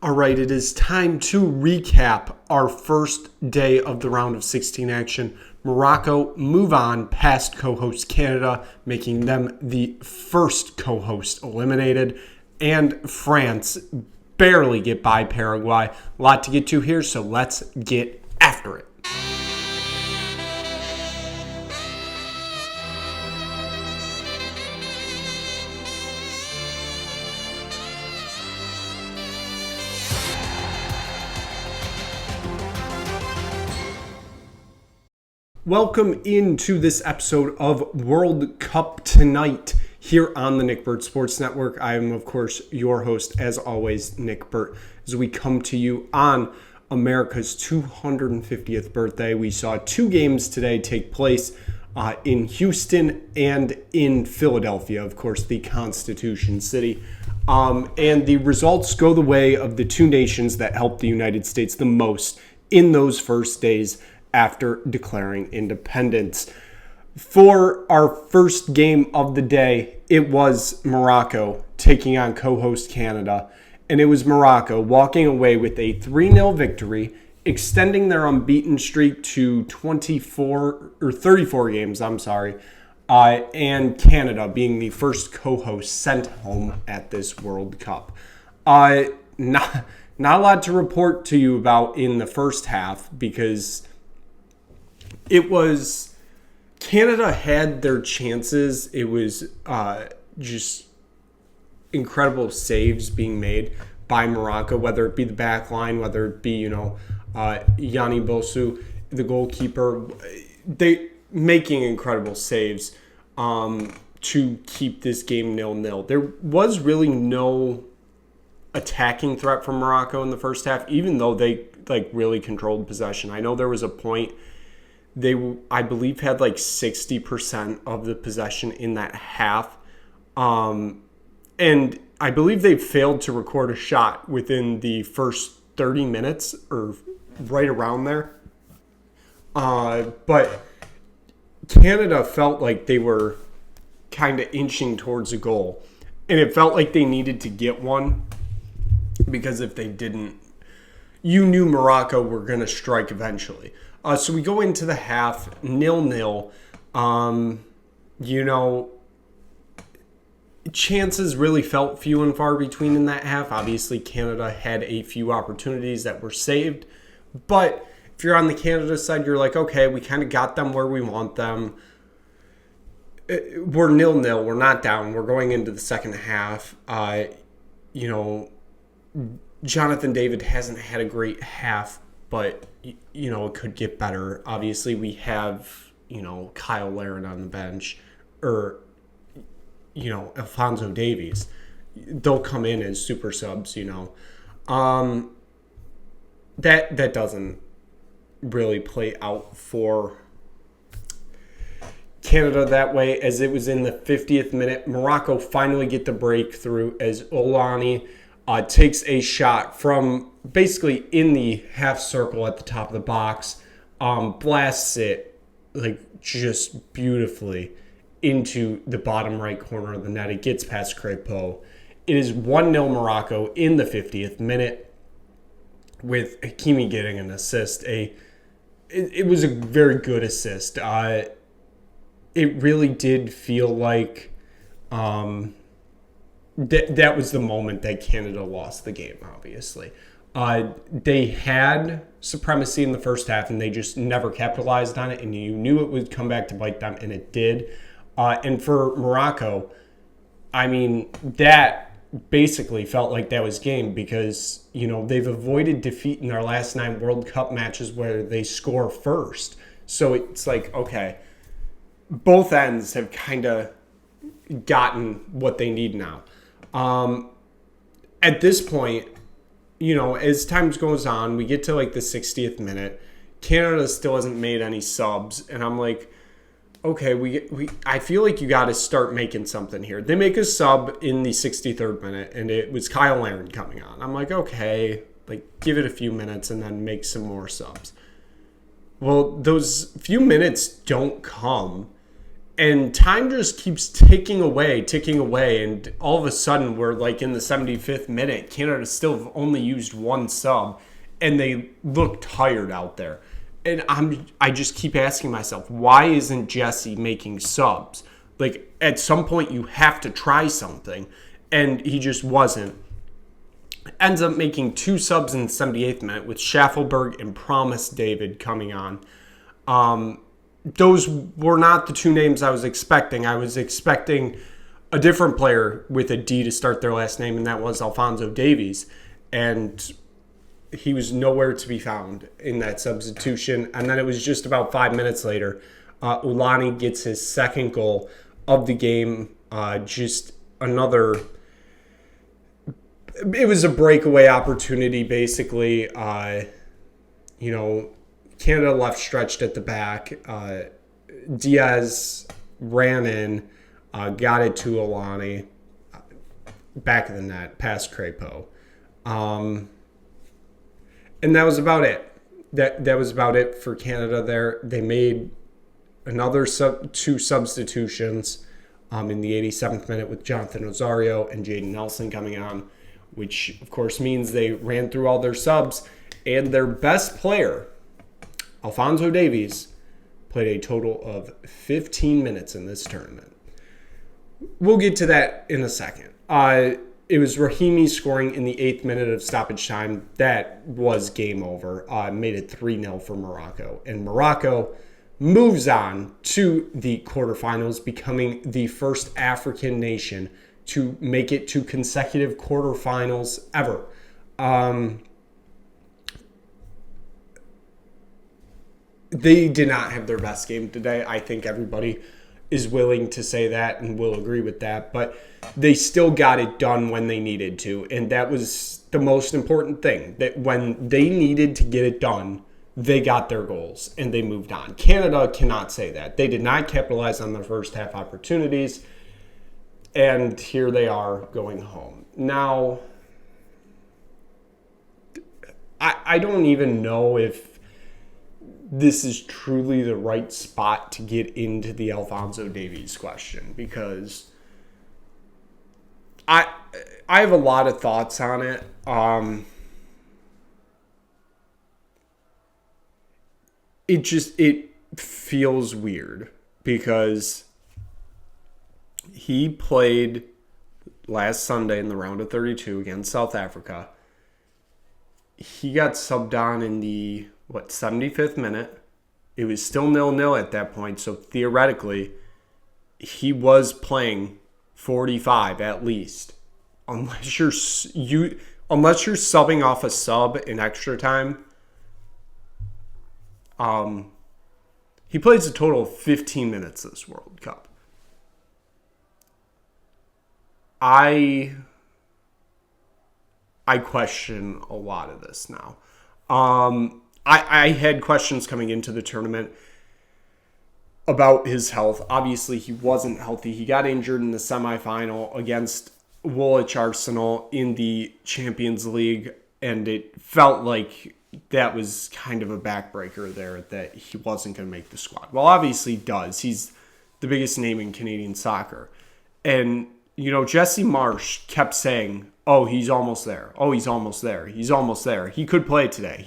All right, it is time to recap our first day of the round of 16 action. Morocco move on past co-host Canada, making them the first co-host eliminated. And France barely get by Paraguay. A lot to get to here, so let's get after it. Welcome into this episode of World Cup Tonight here on the Nick Burt Sports Network. I am, of course, your host, as always, Nick Burt. As we come to you on America's 250th birthday, we saw two games today take place in Houston and in Philadelphia, of course, the Constitution City. And the results go the way of the two nations that helped the United States the most in those first days after declaring independence. For our first game of the day, it was Morocco taking on co-host Canada, and it was Morocco walking away with a 3-0 victory, extending their unbeaten streak to 34 games, and Canada being the first co-host sent home at this World Cup. Not a lot to report to you about in the first half because it was Canada had their chances. It was just incredible saves being made by Morocco, whether it be the back line, whether it be, Yanni Bosu, the goalkeeper. They making incredible saves to keep this game 0-0. There was really no attacking threat from Morocco in the first half, even though they really controlled possession. I know there was a point they, I believe, had 60% of the possession in that half. And I believe they failed to record a shot within the first 30 minutes or right around there. But Canada felt like they were kind of inching towards a goal. And it felt like they needed to get one because if they didn't, you knew Morocco were going to strike eventually. So we go into the half 0-0. Chances really felt few and far between in that half. Obviously, Canada had a few opportunities that were saved. But if you're on the Canada side, you're like, okay, we kind of got them where we want them. We're 0-0. We're not down. We're going into the second half. Jonathan David hasn't had a great half, but it could get better. Obviously, we have, Kyle Larin on the bench or, Alphonso Davies. They'll come in as super subs, That doesn't really play out for Canada that way, as it was in the 50th minute. Morocco finally get the breakthrough as Olani takes a shot from basically in the half circle at the top of the box, blasts it just beautifully into the bottom right corner of the net. It gets past Crepeau. It is 1-0 Morocco in the 50th minute with Hakimi getting an assist. It was a very good assist. It really did feel like that was the moment that Canada lost the game, obviously. They had supremacy in the first half, and they just never capitalized on it, and you knew it would come back to bite them, and it did. And for Morocco, that basically felt like that was game because, they've avoided defeat in their last 9 World Cup matches where they score first. So it's like, okay, both ends have kind of gotten what they need now. At this point, as time goes on, we get to the 60th minute. Canada still hasn't made any subs, and I'm like, okay, I feel like you got to start making something here. They make a sub in the 63rd minute, and it was Kyle Larin coming on. I'm like, okay, give it a few minutes and then make some more subs. Well, those few minutes don't come, And time just keeps ticking away. And all of a sudden, we're like in the 75th minute. Canada still have only used one sub, and they look tired out there. And I just keep asking myself, why isn't Jesse making subs? Like, at some point, you have to try something. And he just wasn't. Ends up making 2 subs in the 78th minute with Schaffelberg and Promise David coming on. Those were not the 2 names I was expecting. I was expecting a different player with a D to start their last name, and that was Alphonso Davies. And he was nowhere to be found in that substitution. And then it was just about 5 minutes later, Ulani gets his second goal of the game. Just another... It was a breakaway opportunity, basically. Canada left stretched at the back. Diaz ran in, got it to Alani, back of the net, past Crepeau. And that was about it. That was about it for Canada there. They made another 2 substitutions in the 87th minute with Jonathan Osorio and Jaden Nelson coming on, which, of course, means they ran through all their subs. And their best player, Alphonso Davies, played a total of 15 minutes in this tournament. We'll get to that in a second. It was Rahimi scoring in the 8th minute of stoppage time. That was game over. Made it 3-0 for Morocco. And Morocco moves on to the quarterfinals, becoming the first African nation to make it to consecutive quarterfinals ever. They did not have their best game today. I think everybody is willing to say that and will agree with that. But they still got it done when they needed to. And that was the most important thing. That when they needed to get it done, they got their goals and they moved on. Canada cannot say that. They did not capitalize on their first half opportunities. And here they are going home. Now, I don't even know if this is truly the right spot to get into the Alphonso Davies question, because I have a lot of thoughts on it. It feels weird because he played last Sunday in the round of 32 against South Africa. He got subbed on in the 75th minute. It was still 0-0 at that point, so theoretically he was playing 45 at least, unless you're subbing off a sub in extra time. He plays a total of 15 minutes this World Cup. I question a lot of this now. I had questions coming into the tournament about his health. Obviously, he wasn't healthy. He got injured in the semifinal against Woolwich Arsenal in the Champions League, and it felt like that was kind of a backbreaker there, that he wasn't going to make the squad. Well, obviously he does. He's the biggest name in Canadian soccer. And, Jesse Marsch kept saying, oh, he's almost there. Oh, he's almost there. He's almost there. He could play today.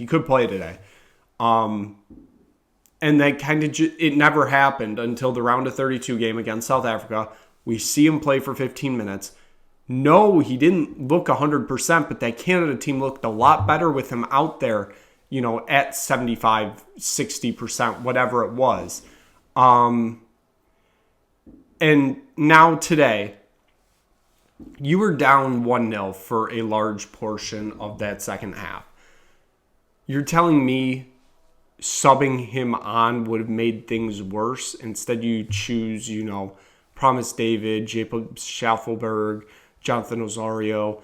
And that kind of it never happened until the round of 32 game against South Africa. We see him play for 15 minutes. No, he didn't look 100%, but that Canada team looked a lot better with him out there, at 75, 60%, whatever it was. And now today, you were down 1-0 for a large portion of that second half. You're telling me subbing him on would have made things worse? Instead, you choose, Promise David, Jacob Schaffelberg, Jonathan Osorio.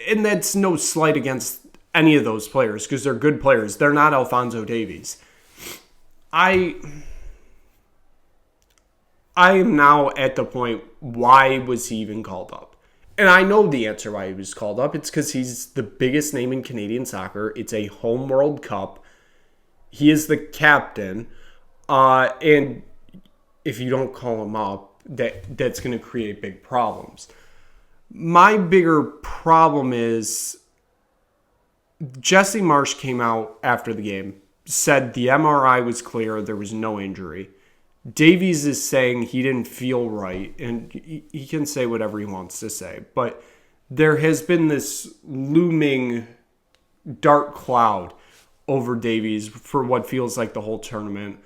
And that's no slight against any of those players, because they're good players. They're not Alphonso Davies. I am now at the point, why was he even called up? And I know the answer why he was called up. It's because he's the biggest name in Canadian soccer. It's a home World Cup. He is the captain. And if you don't call him up, that's going to create big problems. My bigger problem is Jesse Marsch came out after the game, said the MRI was clear, there was no injury. Davies is saying he didn't feel right, and he can say whatever he wants to say, but there has been this looming dark cloud over Davies for what feels like the whole tournament,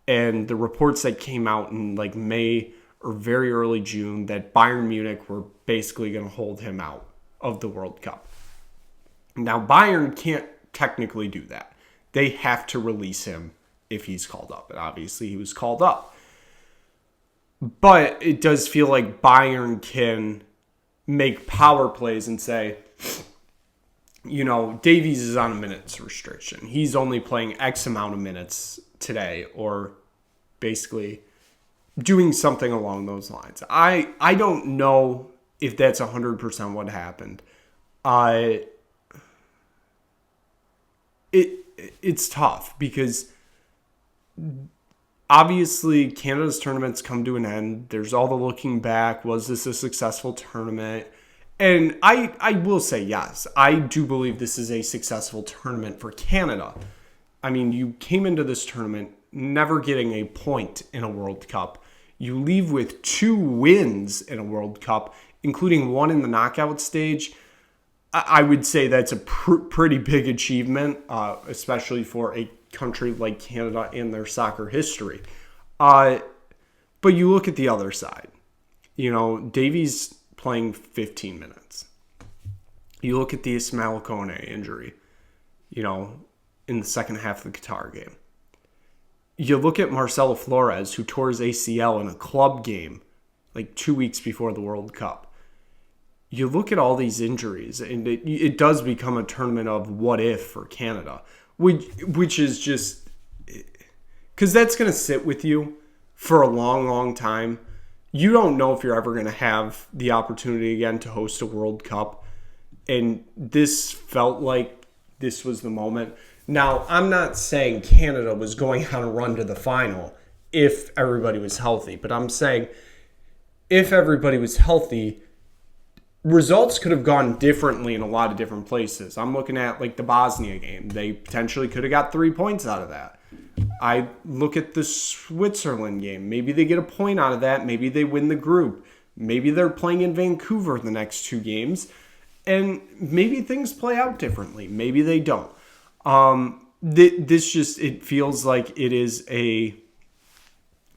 and the reports that came out in like May or very early June that Bayern Munich were basically going to hold him out of the World Cup. Now, Bayern can't technically do that. They have to release him if he's called up, and obviously he was called up. But it does feel like Bayern can make power plays and say, you know, Davies is on a minutes restriction. He's only playing X amount of minutes today, or basically doing something along those lines. I don't know if that's 100% what happened. It's tough because obviously Canada's tournaments come to an end. There's all the looking back. Was this a successful tournament? And I will say yes. I do believe this is a successful tournament for Canada. I mean, you came into this tournament never getting a point in a World Cup. You leave with 2 wins in a World Cup, including one in the knockout stage. I would say that's a pretty big achievement, especially for a country like Canada in their soccer history. But you look at the other side. You know, Davies playing 15 minutes. You look at the Ismail Kone injury, you know, in the second half of the Qatar game. You look at Marcelo Flores, who tore his ACL in a club game like 2 weeks before the World Cup. You look at all these injuries, and it does become a tournament of what if for Canada, which is just because that's going to sit with you for a long, long time. You don't know if you're ever going to have the opportunity again to host a World Cup, and this felt like this was the moment. Now, I'm not saying Canada was going on a run to the final if everybody was healthy, but I'm saying if everybody was healthy, results could have gone differently in a lot of different places. I'm looking at like the Bosnia game. They potentially could have got 3 points out of that. I look at the Switzerland game. Maybe they get a point out of that. Maybe they win the group. Maybe they're playing in Vancouver the next 2 games. And maybe things play out differently. Maybe they don't. This just, it feels like it is a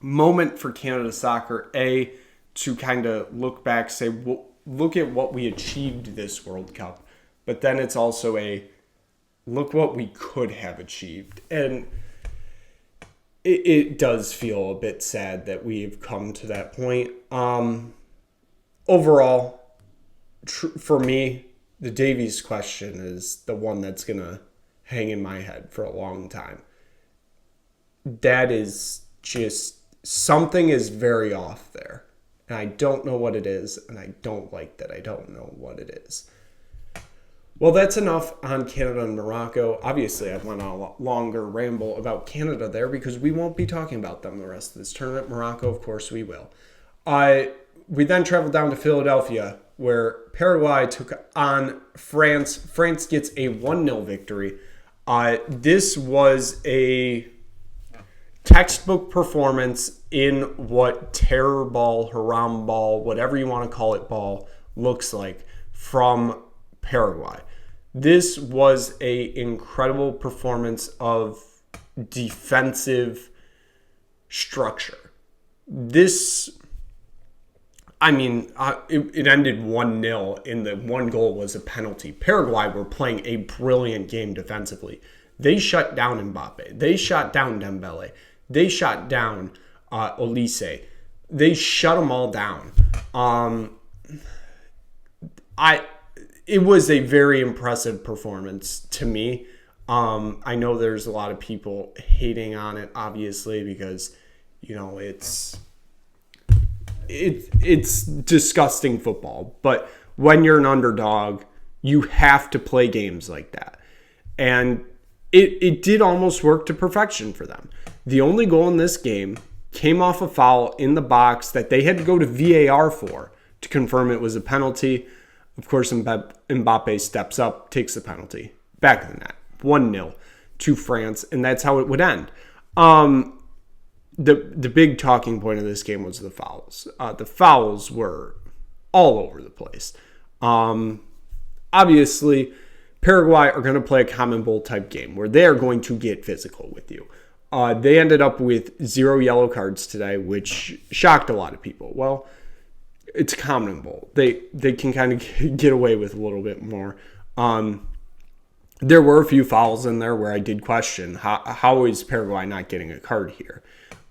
moment for Canada soccer, to kind of look back, say, well, look at what we achieved this World Cup. But then it's also a look what we could have achieved. And it does feel a bit sad that we've come to that point. Overall, for me, the Davies question is the one that's going to hang in my head for a long time. That is just, something is very off there. And I don't know what it is, and I don't like that I don't know what it is. Well, that's enough on Canada and Morocco. Obviously, I went on a longer ramble about Canada there because we won't be talking about them the rest of this tournament. Morocco, of course, we will. We then traveled down to Philadelphia, where Paraguay took on France. France gets a 1-0 victory. This was a textbook performance in what terror ball, haram ball, whatever you want to call it, ball looks like from Paraguay. This was an incredible performance of defensive structure. This, I mean, it ended 1-0, and the one goal was a penalty. Paraguay were playing a brilliant game defensively. They shut down Mbappe. They shut down Dembele. They shut down Olise. They shut them all down. It was a very impressive performance to me. I know there's a lot of people hating on it, obviously, because, you know, it's disgusting football. But when you're an underdog, you have to play games like that. And it did almost work to perfection for them. The only goal in this game came off a foul in the box that they had to go to VAR for to confirm it was a penalty. Of course, Mbappe steps up, takes the penalty. Back of the net. 1-0 to France, and that's how it would end. The big talking point of this game was the fouls. The fouls were all over the place. Obviously, Paraguay are going to play a common bowl type game where they are going to get physical with you. They ended up with 0 yellow cards today, which shocked a lot of people. Well, it's a common bowl. They can kind of get away with a little bit more. There were a few fouls in there where I did question how is Paraguay not getting a card here.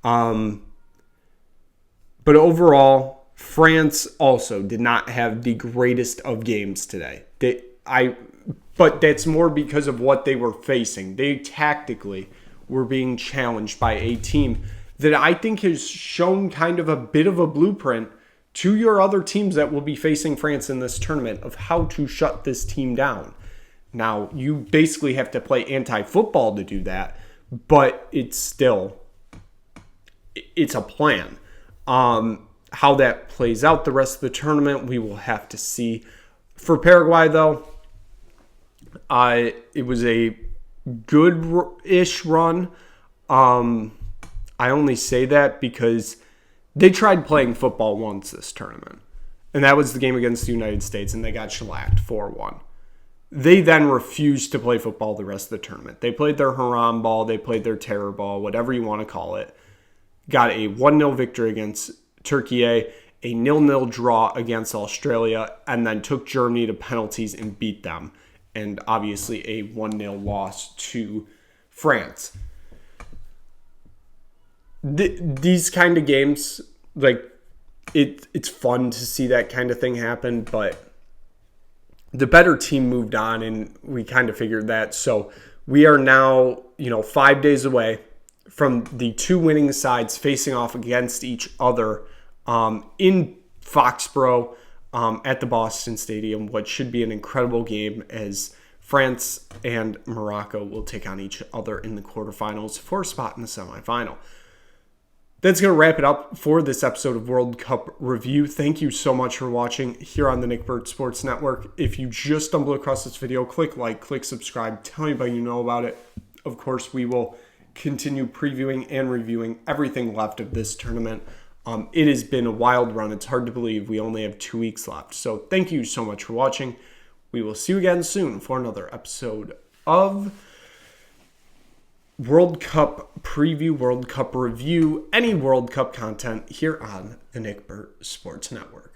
But overall, France also did not have the greatest of games today. But that's more because of what they were facing. They tactically were being challenged by a team that I think has shown kind of a bit of a blueprint to your other teams that will be facing France in this tournament of how to shut this team down. Now, you basically have to play anti-football to do that, but it's a plan. How that plays out the rest of the tournament, we will have to see. For Paraguay, though, it was a good-ish run. I only say that because they tried playing football once this tournament, and that was the game against the United States, and they got shellacked 4-1. They then refused to play football the rest of the tournament. They played their haram ball, they played their terror ball, whatever you want to call it. Got a 1-0 victory against Turkey, a 0-0 draw against Australia, and then took Germany to penalties and beat them. And obviously a 1-0 loss to France. These kind of games, it's fun to see that kind of thing happen, but the better team moved on, and we kind of figured that. So we are now, 5 days away from the two winning sides facing off against each other in Foxborough at the Boston Stadium, what should be an incredible game as France and Morocco will take on each other in the quarterfinals for a spot in the semifinal. That's going to wrap it up for this episode of World Cup Review. Thank you so much for watching here on the Nick Burt Sports Network. If you just stumbled across this video, click like, click subscribe, tell anybody you know about it. Of course, we will continue previewing and reviewing everything left of this tournament. It has been a wild run. It's hard to believe we only have 2 weeks left. So thank you so much for watching. We will see you again soon for another episode of World Cup Preview, World Cup Review, any World Cup content here on the Nick Burt Sports Network.